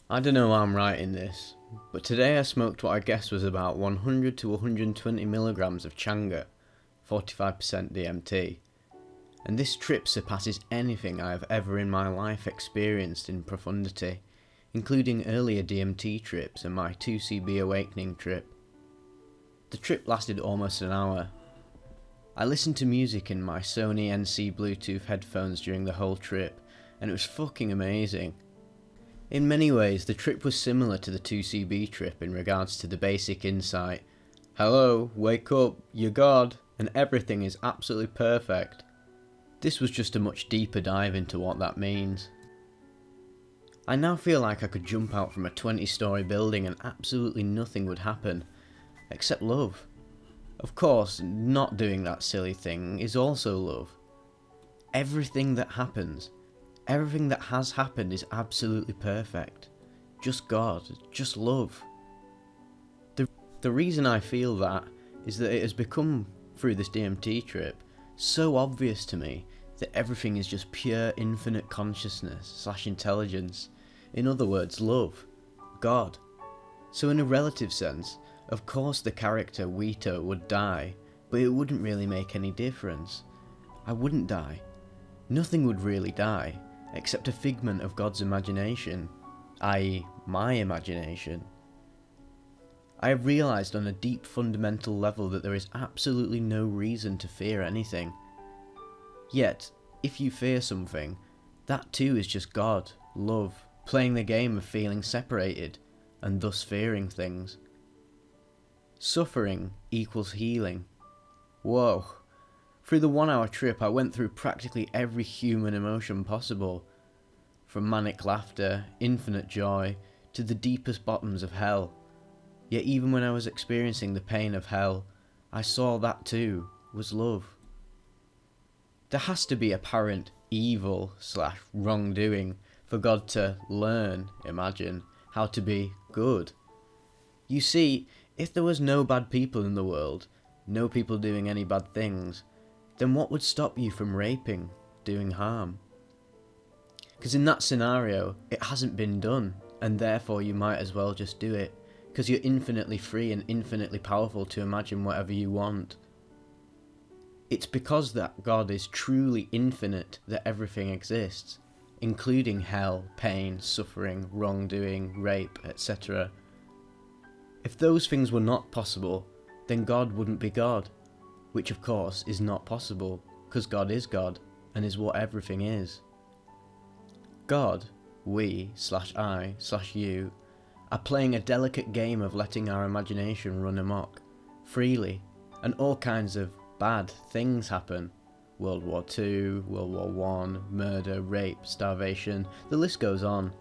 I don't know why I'm writing this, but today I smoked what I guess was about 100 to 120 milligrams of Changa, 45% DMT, and this trip surpasses anything I have ever in my life experienced in profundity, including earlier DMT trips and my 2CB awakening trip. The trip lasted almost an hour. I listened to music in my Sony NC Bluetooth headphones during the whole trip, and it was fucking amazing. In many ways, the trip was similar to the 2CB trip in regards to the basic insight. Hello, wake up, you're God, and everything is absolutely perfect. This was just a much deeper dive into what that means. I now feel like I could jump out from a 20-story building and absolutely nothing would happen, except love. Of course, not doing that silly thing is also love. Everything that happens, everything that has happened is absolutely perfect. Just God, just love. The reason I feel that is that it has become, through this DMT trip, so obvious to me that everything is just pure infinite consciousness / intelligence. In other words, love. God. So in a relative sense, of course the character Wito would die, but it wouldn't really make any difference. I wouldn't die. Nothing would really die, except a figment of God's imagination, i.e. my imagination. I have realised on a deep fundamental level that there is absolutely no reason to fear anything. Yet, if you fear something, that too is just God, love, playing the game of feeling separated, and thus fearing things. Suffering equals healing. Whoa. Through the 1 hour trip I went through practically every human emotion possible, from manic laughter, infinite joy, to the deepest bottoms of hell. Yet even when I was experiencing the pain of hell, I saw that too was love. There has to be apparent evil / wrongdoing for God to imagine, how to be good. You see, if there was no bad people in the world, no people doing any bad things, then what would stop you from raping, doing harm? Because in that scenario, it hasn't been done, and therefore you might as well just do it, because you're infinitely free and infinitely powerful to imagine whatever you want. It's because that God is truly infinite that everything exists, including hell, pain, suffering, wrongdoing, rape, etc. If those things were not possible, then God wouldn't be God, which of course is not possible, because God is God, and is what everything is. God, we / I / you, are playing a delicate game of letting our imagination run amok, freely, and all kinds of bad things happen. World War II, World War I, murder, rape, starvation, the list goes on.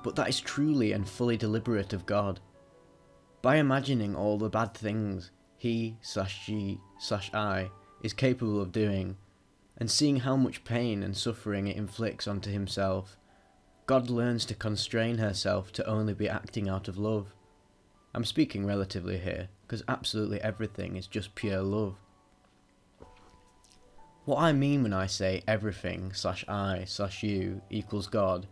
But that is truly and fully deliberate of God. By imagining all the bad things he / she / I is capable of doing, and seeing how much pain and suffering it inflicts onto himself, God learns to constrain herself to only be acting out of love. I'm speaking relatively here, because absolutely everything is just pure love. What I mean when I say everything / I / you equals God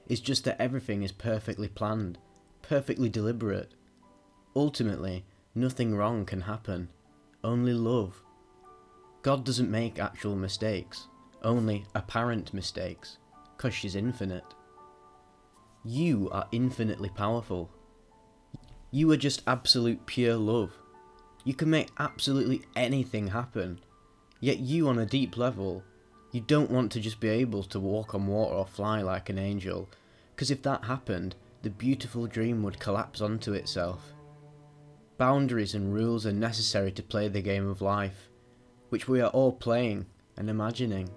is just that everything is perfectly planned, perfectly deliberate. Ultimately, nothing wrong can happen, only love. God doesn't make actual mistakes, only apparent mistakes, because she's infinite. You are infinitely powerful. You are just absolute pure love. You can make absolutely anything happen. Yet you, on a deep level, you don't want to just be able to walk on water or fly like an angel, because if that happened, the beautiful dream would collapse onto itself. Boundaries and rules are necessary to play the game of life, which we are all playing and imagining.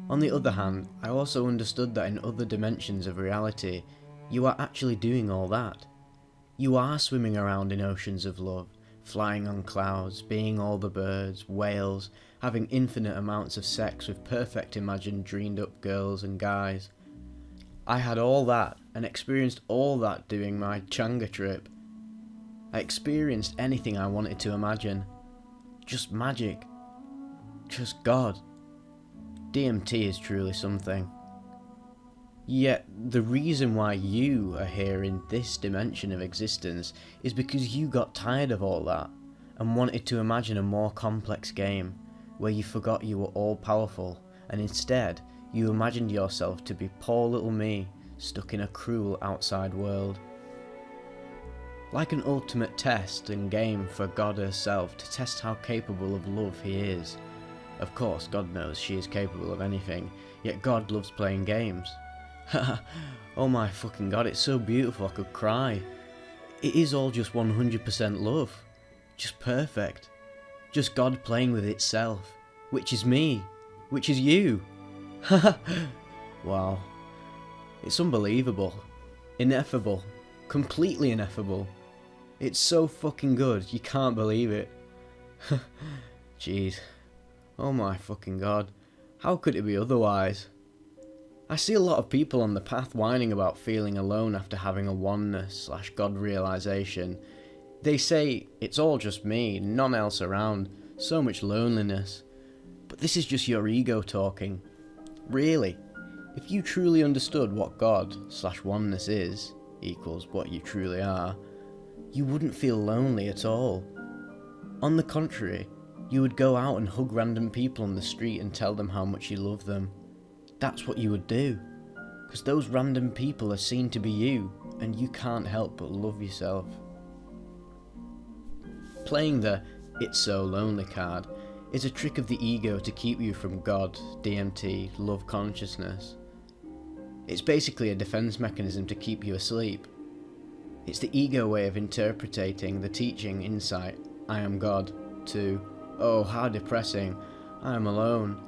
On the other hand, I also understood that in other dimensions of reality, you are actually doing all that. You are swimming around in oceans of love, flying on clouds, being all the birds, whales, having infinite amounts of sex with perfect imagined dreamed up girls and guys. I had all that and experienced all that doing my Changa trip. I experienced anything I wanted to imagine. Just magic. Just God. DMT is truly something. Yet the reason why you are here in this dimension of existence is because you got tired of all that and wanted to imagine a more complex game where you forgot you were all powerful and instead you imagined yourself to be poor little me stuck in a cruel outside world. Like an ultimate test and game for God herself to test how capable of love he is. Of course, God knows she is capable of anything, yet God loves playing games. Oh my fucking god, it's so beautiful I could cry. It is all just 100% love. Just perfect. Just God playing with itself. Which is me. Which is you. Wow. It's unbelievable. Ineffable. Completely ineffable. It's so fucking good, you can't believe it. Jeez. Oh my fucking god. How could it be otherwise? I see a lot of people on the path whining about feeling alone after having a oneness/God realisation. They say, it's all just me, none else around, so much loneliness. But this is just your ego talking. Really, if you truly understood what God/oneness is, equals what you truly are, you wouldn't feel lonely at all. On the contrary, you would go out and hug random people on the street and tell them how much you love them. That's what you would do, because those random people are seen to be you, and you can't help but love yourself. Playing the "it's so lonely" card is a trick of the ego to keep you from God, DMT, love consciousness. It's basically a defense mechanism to keep you asleep. It's the ego way of interpreting the teaching insight, I am God, to, oh how depressing, I am alone.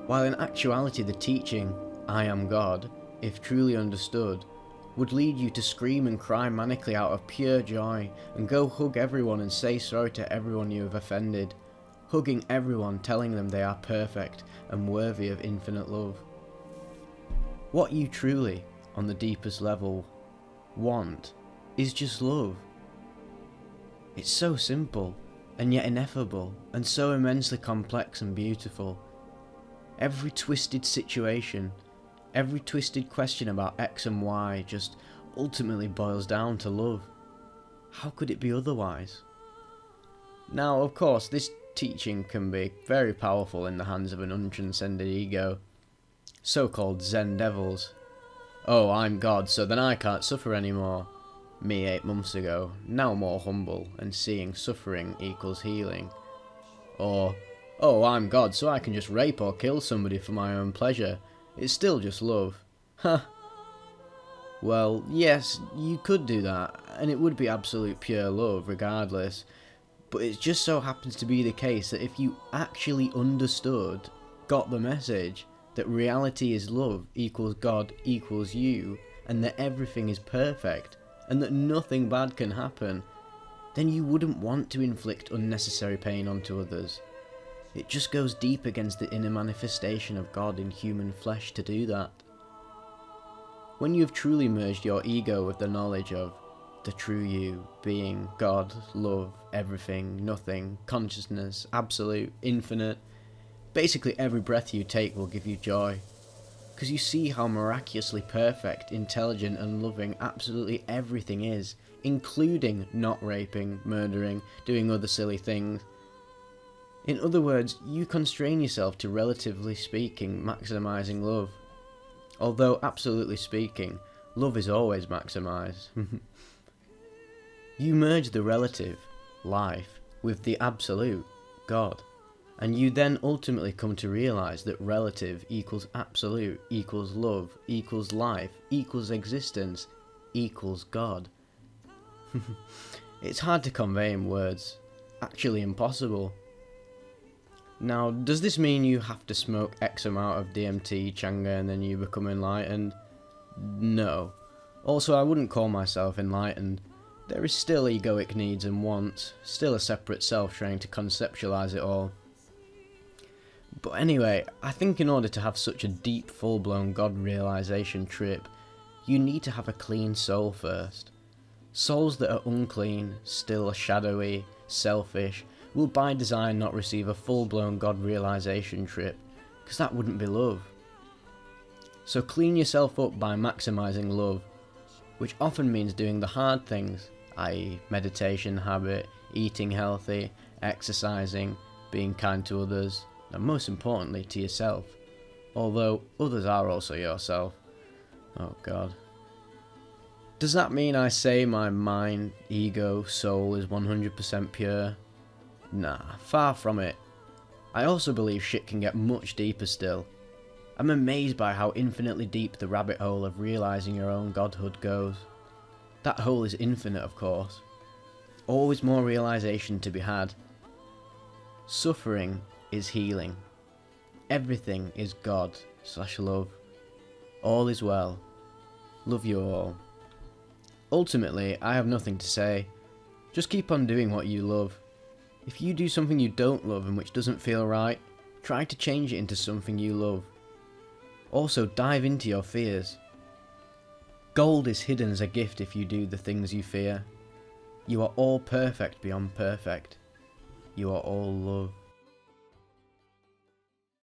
While in actuality the teaching, I am God, if truly understood, would lead you to scream and cry manically out of pure joy and go hug everyone and say sorry to everyone you have offended, hugging everyone, telling them they are perfect and worthy of infinite love. What you truly, on the deepest level, want is just love. It's so simple and yet ineffable and so immensely complex and beautiful. Every twisted situation, every twisted question about X and Y just ultimately boils down to love. How could it be otherwise? Now, of course, this teaching can be very powerful in the hands of an untranscended ego. So-called Zen devils. Oh, I'm God, so then I can't suffer anymore. Me 8 months ago, now more humble and seeing suffering equals healing. Or, oh, I'm God, so I can just rape or kill somebody for my own pleasure. It's still just love. Huh. Well, yes, you could do that, and it would be absolute pure love regardless. But it just so happens to be the case that if you actually understood, got the message, that reality is love equals God equals you, and that everything is perfect, and that nothing bad can happen, then you wouldn't want to inflict unnecessary pain onto others. It just goes deep against the inner manifestation of God in human flesh to do that. When you have truly merged your ego with the knowledge of the true you, being God, love, everything, nothing, consciousness, absolute, infinite, basically every breath you take will give you joy. Because you see how miraculously perfect, intelligent and loving absolutely everything is, including not raping, murdering, doing other silly things. In other words, you constrain yourself to, relatively speaking, maximising love. Although, absolutely speaking, love is always maximised. You merge the relative, life, with the absolute, God. And you then ultimately come to realise that relative equals absolute, equals love, equals life, equals existence, equals God. It's hard to convey in words. Actually impossible. Now, does this mean you have to smoke X amount of DMT, Changa, and then you become enlightened? No. Also, I wouldn't call myself enlightened. There is still egoic needs and wants, still a separate self trying to conceptualise it all. But anyway, I think in order to have such a deep, full-blown God realisation trip, you need to have a clean soul first. Souls that are unclean, still shadowy, selfish, will by design not receive a full-blown God realisation trip, because that wouldn't be love. So clean yourself up by maximising love, which often means doing the hard things, i.e. meditation habit, eating healthy, exercising, being kind to others, and most importantly to yourself. Although others are also yourself. Oh god. Does that mean I say my mind, ego, soul is 100% pure? Nah, far from it. I also believe shit can get much deeper still. I'm amazed by how infinitely deep the rabbit hole of realising your own godhood goes. That hole is infinite, of course. Always more realisation to be had. Suffering is healing. Everything is God/love. All is well. Love you all. Ultimately, I have nothing to say. Just keep on doing what you love. If you do something you don't love and which doesn't feel right, try to change it into something you love. Also, dive into your fears. Gold is hidden as a gift if you do the things you fear. You are all perfect beyond perfect. You are all love.